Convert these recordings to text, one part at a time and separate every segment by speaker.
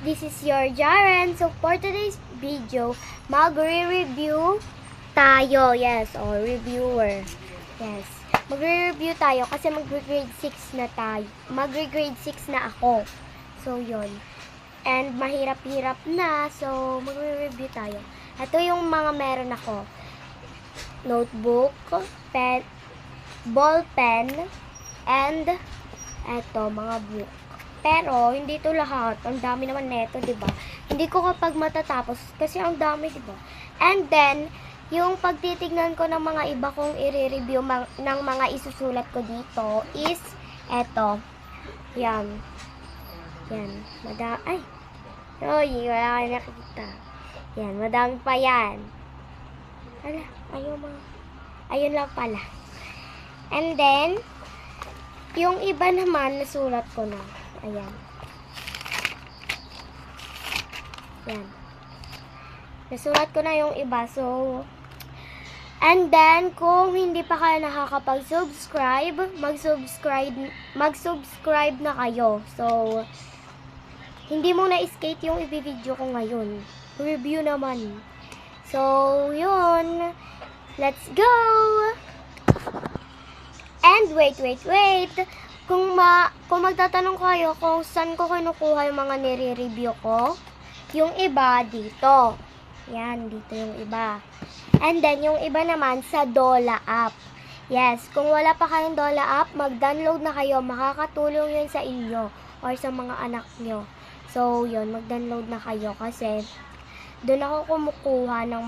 Speaker 1: This is your Jaren. So for today's video, magre-review tayo. Yes, or reviewer. Yes. Magre-review tayo kasi magre-grade 6 na tayo. Magre-grade 6 na ako. So yun. And mahirap-hirap na. So magre-review tayo. Ito yung mga meron ako. Notebook, pen, ball pen, and eto, mga book. Pero, hindi ito lahat. Ang dami naman neto, diba? Hindi ko kapag matatapos kasi ang dami, diba? And then, yung pagtitignan ko ng mga iba kong i-review ng mga isusulat ko dito is eto. Yan. Yan. Ay! Uy, wala kayo nakikita. Yan, madami pa yan. Ala, ayun lang pala. And then, yung iba naman, nasulat ko na. Ayan. Yan. Nasulat ko na yung iba. So, and then, kung hindi pa kayo nakakapag-subscribe, mag-subscribe na kayo. So, hindi mo na-skate yung i-video ko ngayon. Review naman. So, yun. Let's go! And wait. Kung magtatanong kayo kung saan ko kinukuha yung mga nire-review ko, yung iba dito. Yan, dito yung iba. And then, yung iba naman sa Dola app. Yes, kung wala pa kayong Dola app, mag-download na kayo. Makakatulong yun sa inyo or sa mga anak nyo. So, yun, mag-download na kayo kasi doon ako kumukuha ng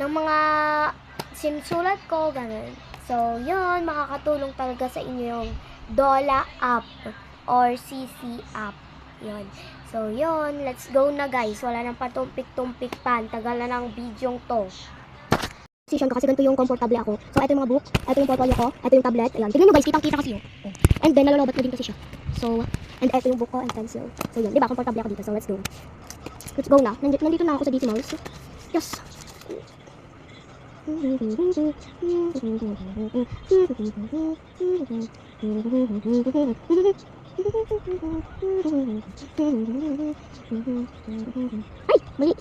Speaker 1: mga sinusulat ko, ganun. So, yun, makakatulong talaga sa inyo yung Dola app or CC app. Yun. So, yun, let's go na guys. Wala nang patumpik-tumpik pa. Tagal na ng video to. Position ko kasi ganito yung komportable ako. So, ito yung mga book, ito yung portfolio ko, ito yung tablet. Ayan. Tignan nyo guys, kitang-kita kasi yun. And then, nalolobat ko din kasi siya. So, and ito yung book ko and pencil. So, yun. Diba, komportable ako dito. So, let's go. Let's go na. Nandito na ako sa DC Malls. Yes. Ay, mali.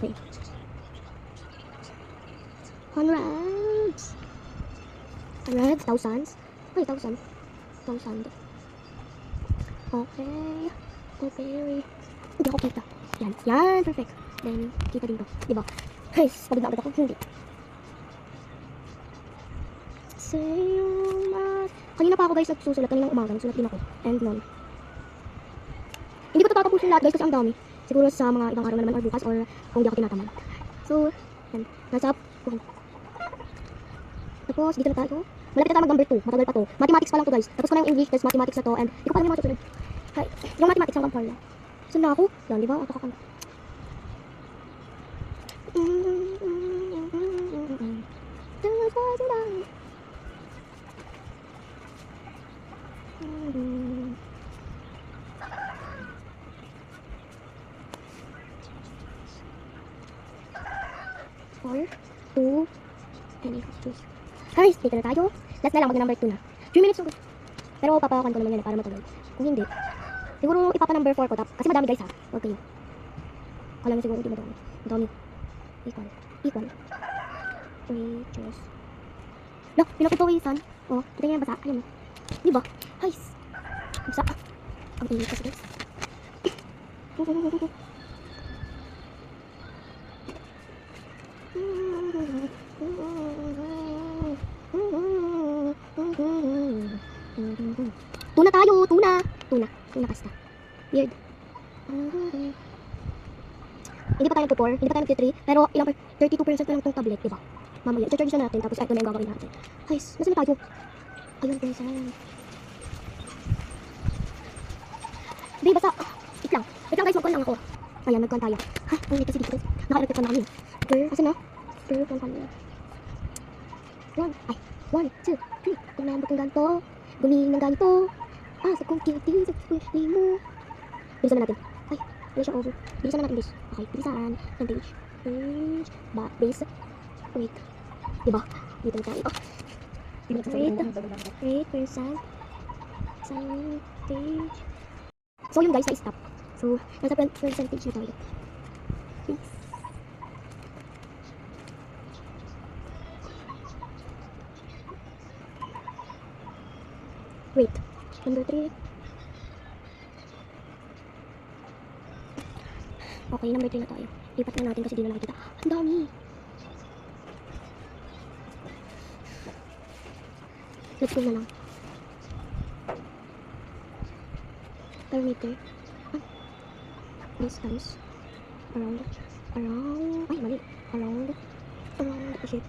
Speaker 1: Wait. Hundreds. Thousands. Ay, thousand. Okay. Hindi ako kita. Yan, perfect. Then, kita dito. Diba? Guys, pagod na agad ako. Hindi. Kanina pa ako guys nagsusulat, kaninang umaga, nagsulat din ako. And nun. Hindi ko tatapusin lahat guys kasi ang dami. Siguro sa mga ibang araw na naman or bukas or kung di ako tinatamad. So, yan. Nasa up. Tapos, dito na tayo. Malapit na tayo mag number 2. Matagal pa to. Mathematics pa lang to guys. Tapos ko na yung English, tapos mathematics na to. And hindi ko pa naman mga susunod. Hay, yung mathematics hanggang 4 lang. Saan na ako? Yan, di ba? Ako kakanta. Four, two, and choose. Guys, dito na tayo. Last na lang, mag-number 2 na. 3 minutes ago. Pero papawakan ko naman yan para matuloy. Kung hindi, siguro ipapa-number 4 ko. Kasi madami guys ha. Huwag kayo. Kala nyo siguro hindi madami. Madami. Equal. Wait, choose. No, pinapitawisan. Oh, kita nyo yung basa. Ayan. Diba? Guys. Basa. Ang init kasi guys. Tuna tayo, tuna kasta. Weird. Hindi pa tayo nagpo-4, hindi pa tayo nagpo-3, pero ilang 32% na lang itong tablet, diba? Mamaya, i-charge na natin, tapos ito na yung gagawin natin. Guys, nasa na tayo? Ayun, pinsan. Di, basta. Wait lang guys, mag-con lang ako. Ayan, nag-con tayo. Ay, ang ulit kasi dito guys. Naka-electric na kami. Asan na? Con kami. 1, 2, 3. Tumambot ng ganito. Gumiling ng ganito. Sa computer, sa pwede mo. Bilisan na natin. Ay, wala siya over. Bilisan na natin guys. Okay, bilisan. Ng page. Base. Wait. Diba? Dito na tayo. Wait, percent. Page. So, yun guys, na-stop. So, nasa percentage na tayo. Peace. Wait. Number 3. Okay, number 3 na tayo. Lipat na natin kasi di na nakikita. Ang dami. Let's go na lang. Per meter. Distance. Around. Ay, mali. Around the ship.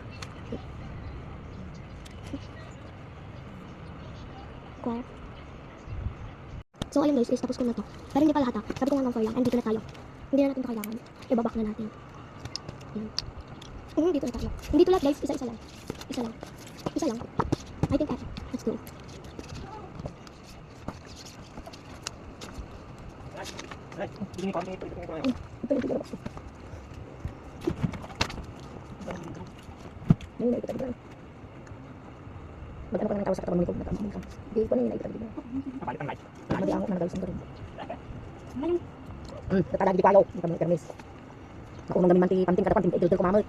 Speaker 1: Square. So, ayun guys, is tapos ko na to. Pero hindi pa lahat ha. Sabi ko nga hanggang 4 lang. And dito na tayo. Hindi na natin ito kailangan. Ibaback na natin. Dito na tayo. Hindi ito lahat guys. Isa lang. Isa lang. I think let's do it.
Speaker 2: Magkano ka naman tawag sa katawan mo nito? Hindi ko na yung naitag dito. Hindi ako managalusan ko rin. Tatagagi di ko ayaw. Hindi kami nagkarmis. Nakunong namin manti panting katapan. Tinta idol ko mamot.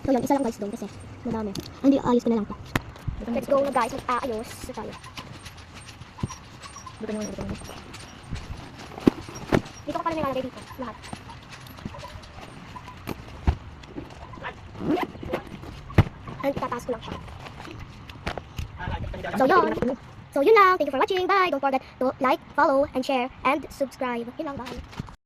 Speaker 1: So yun, isa lang guys doon kasi madami. Hindi, ayos ko na lang to. Let's go na guys, mag-aayos na tayo. Dito ko pala nilalagay dito, lahat. And tataas ko lang siya. So yun lang, thank you for watching, bye! Don't forget to like, follow, and share, and subscribe. Yun lang, bye!